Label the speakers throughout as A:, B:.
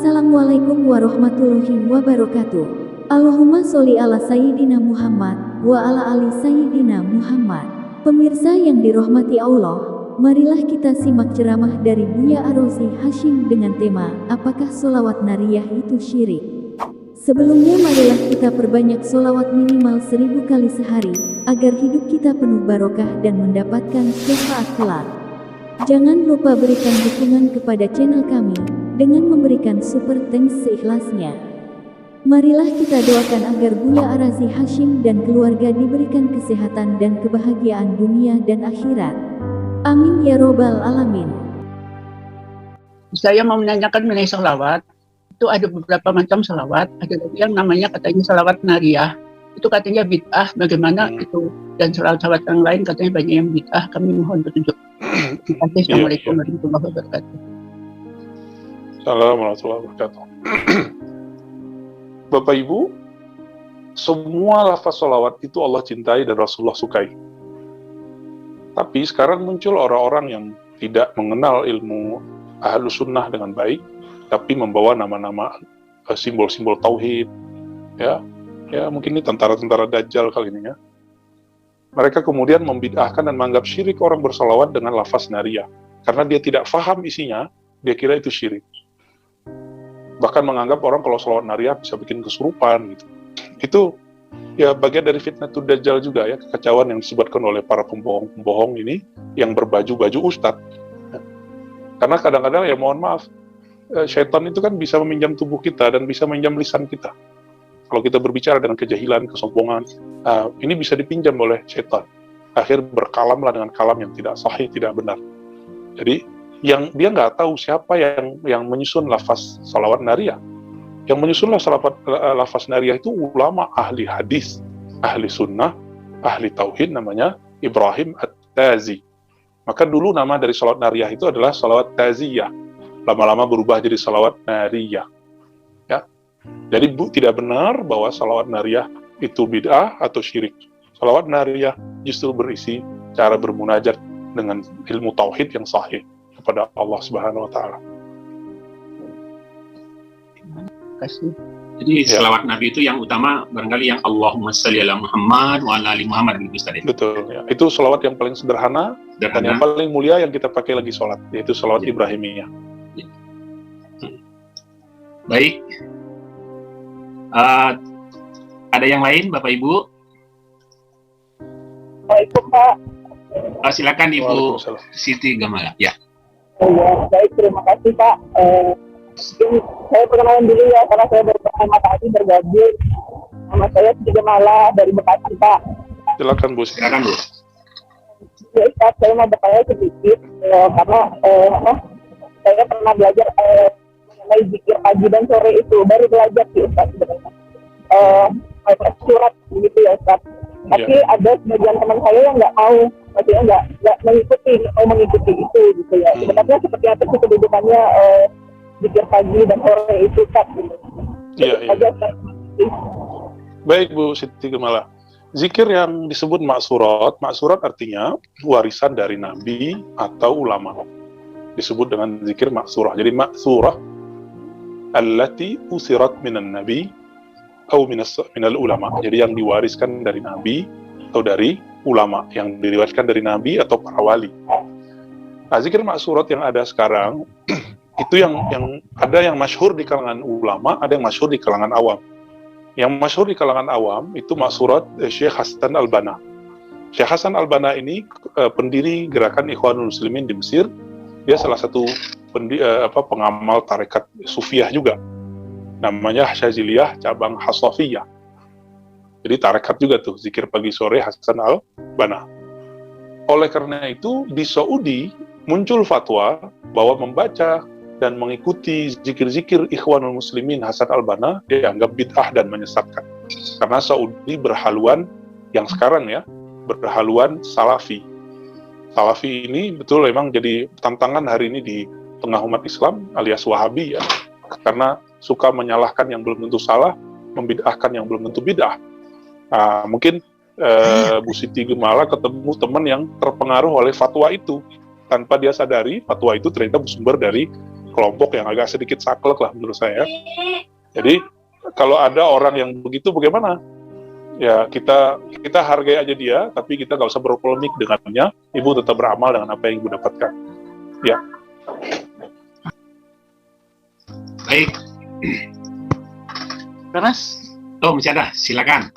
A: Assalamualaikum warahmatullahi wabarakatuh. Allahumma sholli ala Sayyidina Muhammad wa ala ali Sayyidina Muhammad. Pemirsa yang dirahmati Allah, marilah kita simak ceramah dari Buya Ar-Razi Hasyim dengan tema, apakah sholawat nariyah itu syirik? Sebelumnya marilah kita perbanyak sholawat minimal 1000 kali sehari, agar hidup kita penuh barokah dan mendapatkan syafaat kelak. Jangan lupa berikan dukungan kepada channel kami, dengan memberikan super thanks seikhlasnya. Marilah kita doakan agar Buya Ar-Razi Hasyim dan keluarga diberikan kesehatan dan kebahagiaan dunia dan akhirat. Amin ya robbal alamin.
B: Saya mau menanyakan mengenai sholawat. Itu ada beberapa macam sholawat. Ada yang namanya katanya sholawat nariyah. Itu katanya bid'ah. Bagaimana itu? Dan sholawat yang lain katanya banyak yang bid'ah. Kami mohon petunjuk. Assalamualaikum warahmatullahi wabarakatuh.
C: Assalamualaikum warahmatullahi wabarakatuh. Bapak Ibu, semua lafaz sholawat itu Allah cintai dan Rasulullah sukai. Tapi sekarang muncul orang-orang yang tidak mengenal ilmu Ahlus Sunnah dengan baik, tapi membawa nama-nama simbol-simbol tauhid, ya mungkin ini tentara-tentara Dajjal kali ini ya. Mereka kemudian membid'ahkan dan menganggap syirik orang bersolawat dengan lafaz nariyah, karena dia tidak faham isinya, dia kira itu syirik. Bahkan menganggap orang kalau sholawat nariyah bisa bikin kesurupan gitu. Itu ya bagian dari fitnatul Dajjal juga ya, kekacauan yang disebutkan oleh para pembohong-pembohong ini yang berbaju-baju ustadz. Karena kadang-kadang ya mohon maaf, syaitan itu kan bisa meminjam tubuh kita dan bisa meminjam lisan kita. Kalau kita berbicara dengan kejahilan, kesombongan, ini bisa dipinjam oleh syaitan. Akhir berkalamlah dengan kalam yang tidak sahih, tidak benar. Jadi yang dia nggak tahu siapa yang menyusun lafaz salawat nariyah. Yang menyusun lafaz nariyah itu ulama ahli hadis, ahli sunnah, ahli tauhid, namanya Ibrahim At-Tazi. Maka dulu nama dari salawat nariyah itu adalah salawat taziyah. Lama-lama berubah jadi salawat nariyah. Ya. Jadi tidak benar bahwa salawat nariyah itu bid'ah atau syirik. Salawat nariyah justru berisi cara bermunajat dengan ilmu tauhid yang sahih kepada Allah Subhanahu wa taala.
B: Terima kasih.
D: Jadi selawat Nabi itu yang utama barangkali yang Allahumma shalli ala Muhammad wa ala ali Muhammad gitu Ustaz.
C: Betul ya. Itu selawat yang paling sederhana dan yang paling mulia yang kita pakai lagi sholat, yaitu selawat Ibrahimiyah.
D: Ya. Baik. Ada yang lain Bapak Ibu?
E: Waalaikumsalam Pak.
D: Silakan Ibu Siti Gamala. Ya.
E: Ya, baik, terima kasih Pak. Saya perkenalan dulu ya, karena saya baru pertama kali bergabung. Nama saya Siti Gamala dari Bekasi Pak.
C: Silakan Bu.
E: Ya Ustaz, saya mau bertanya sedikit karena saya pernah belajar mengenai zikir pagi dan sore itu, baru belajar sih Ustaz sebenarnya. Surat gitu ya Ustaz. Tapi ada sebagian teman saya yang nggak mau, maksudnya nggak mengikuti itu gitu ya. Sebenarnya seperti apa sih kedudukannya zikir pagi dan sore itu Ustaz? Gitu.
C: Iya. Baik Bu Siti Gemala. Zikir yang disebut maksurat artinya warisan dari Nabi atau ulama. Disebut dengan zikir maksurah. Jadi maksurah allati usirat minan nabi atau minal ulama. Jadi yang diwariskan dari Nabi atau dari ulama, yang diriwayatkan dari Nabi atau para wali. Nah, zikir maksurat yang ada sekarang itu yang ada yang masyhur di kalangan ulama, ada yang masyhur di kalangan awam. Yang masyhur di kalangan awam itu maksurat Syekh Hasan Al-Banna. Syekh Hasan Al-Banna ini pendiri gerakan Ikhwanul Muslimin di Mesir. Dia salah satu pengamal tarekat Sufiyah juga. Namanya Syaziliyah cabang Hasafiyah. Jadi tarekat juga tuh, zikir pagi sore Hasan Al-Banna. Oleh karena itu di Saudi muncul fatwa bahwa membaca dan mengikuti zikir-zikir Ikhwanul Muslimin Hasan Al-Banna dianggap bid'ah dan menyesatkan. Karena Saudi berhaluan yang sekarang ya, berhaluan Salafi. Salafi ini betul memang jadi tantangan hari ini di tengah umat Islam alias Wahabi ya. Karena suka menyalahkan yang belum tentu salah, membid'ahkan yang belum tentu bid'ah. Mungkin Bu Siti Gemala ketemu teman yang terpengaruh oleh fatwa itu tanpa dia sadari fatwa itu ternyata bersumber dari kelompok yang agak sedikit saklek lah menurut saya. Jadi kalau ada orang yang begitu bagaimana? Ya kita hargai aja dia, tapi kita nggak usah berpolemik dengannya. Ibu tetap beramal dengan apa yang ibu dapatkan. Ya.
D: Baik. Terus, masih ada, silakan.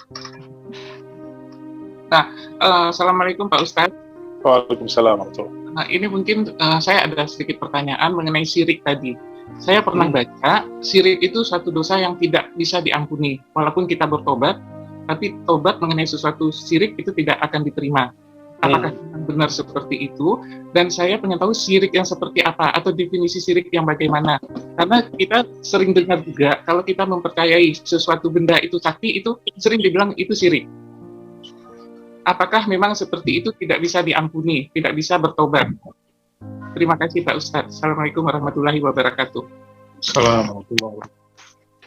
F: Assalamualaikum Pak Ustadz.
C: Waalaikumsalam warahmatullahi.
F: Nah, ini mungkin saya ada sedikit pertanyaan mengenai syirik tadi. Saya pernah baca, syirik itu suatu dosa yang tidak bisa diampuni. Walaupun kita bertobat, tapi tobat mengenai sesuatu syirik itu tidak akan diterima. Apakah benar seperti itu? Dan saya pengen tahu syirik yang seperti apa, atau definisi syirik yang bagaimana. Karena kita sering dengar juga, kalau kita mempercayai sesuatu benda itu sakti, itu sering dibilang itu syirik. Apakah memang seperti itu tidak bisa diampuni, tidak bisa bertobat? Terima kasih Pak Ustadz. Assalamualaikum warahmatullahi wabarakatuh.
C: Assalamualaikum.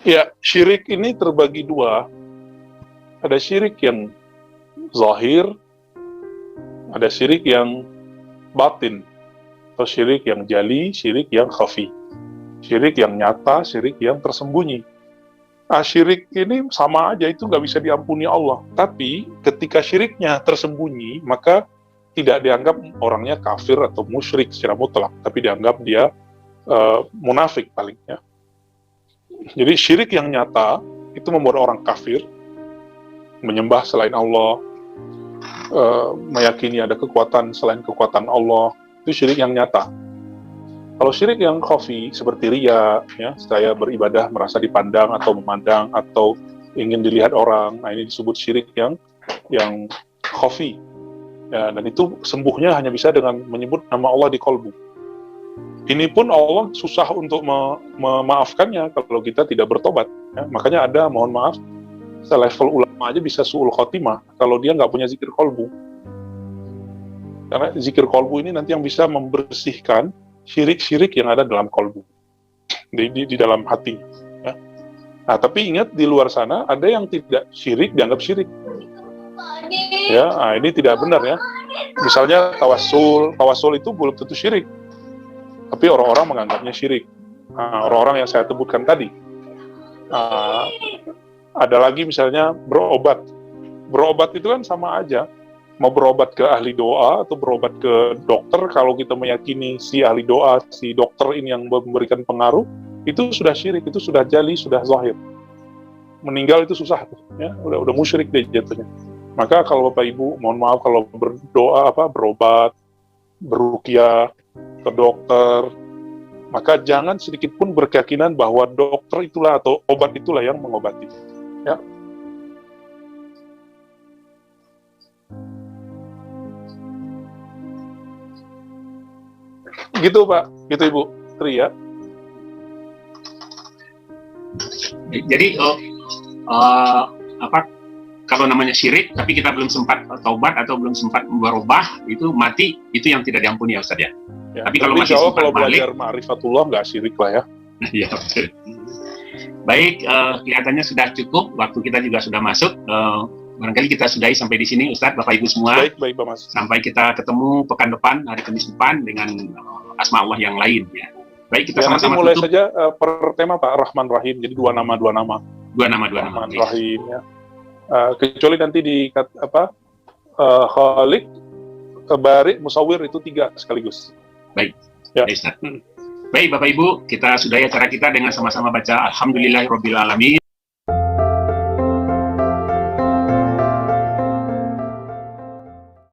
C: Ya, syirik ini terbagi dua. Ada syirik yang zahir, ada syirik yang batin, atau syirik yang jali, syirik yang khafi. Syirik yang nyata, syirik yang tersembunyi. Syirik ini sama aja, itu nggak bisa diampuni Allah. Tapi ketika syiriknya tersembunyi, maka tidak dianggap orangnya kafir atau musyrik secara mutlak, tapi dianggap dia munafik palingnya. Jadi syirik yang nyata itu membuat orang kafir, menyembah selain Allah, meyakini ada kekuatan selain kekuatan Allah, itu syirik yang nyata. Kalau syirik yang khafi seperti riya, ya, saya beribadah merasa dipandang atau memandang atau ingin dilihat orang, nah ini disebut syirik yang khafi. Ya, dan itu sembuhnya hanya bisa dengan menyebut nama Allah di kolbu. Ini pun Allah susah untuk memaafkannya kalau kita tidak bertobat. Ya. Makanya ada, mohon maaf, selevel ulama aja bisa su'ul khotimah kalau dia nggak punya zikir kolbu. Karena zikir kolbu ini nanti yang bisa membersihkan syirik-syirik yang ada dalam kolbu, di dalam hati. Ya. Nah, tapi ingat di luar sana ada yang tidak syirik dianggap syirik. Ya, nah, ini tidak benar ya. Misalnya tawassul itu belum tentu syirik, tapi orang-orang menganggapnya syirik. Nah, orang-orang yang saya sebutkan tadi. Ada lagi misalnya berobat itu kan sama aja. Mau berobat ke ahli doa atau berobat ke dokter, kalau kita meyakini si ahli doa, si dokter ini yang memberikan pengaruh, itu sudah syirik, itu sudah jali, sudah zahir. Meninggal itu susah, ya, udah musyrik deh jatuhnya. Maka kalau Bapak Ibu, mohon maaf kalau berobat, beruqyah ke dokter, maka jangan sedikit pun berkeyakinan bahwa dokter itulah atau obat itulah yang mengobati. Ya. Gitu Pak, gitu Ibu Tri ya.
D: Jadi kalau namanya syirik tapi kita belum sempat taubat atau belum sempat berubah, itu mati, itu yang tidak diampuni ya Ustaz ya. Tapi kalau masih sempat
C: kalau
D: balik,
C: belajar ma'rifatullah nggak syirik lah ya.
D: Ya, betul. Baik, kelihatannya sudah cukup, waktu kita juga sudah masuk. Barangkali kita sudahi sampai di sini, Ustadz, Bapak Ibu semua.
C: Baik Pak Mas.
D: Sampai kita ketemu pekan depan, hari Kamis depan dengan asma Allah yang lain. Ya. Baik, kita sama-sama
C: mulai
D: tutup.
C: saja per tema Pak, Rahman Rahim. Jadi dua nama.
D: Dua nama.
C: Rahman Rahim ya. Kecuali nanti di Khalik, Bari, Musawwir itu 3 sekaligus.
D: Baik.
C: Ya.
D: Baik, Baik Bapak Ibu, kita sudahi acara kita dengan sama-sama baca Alhamdulillahirabbil alamin.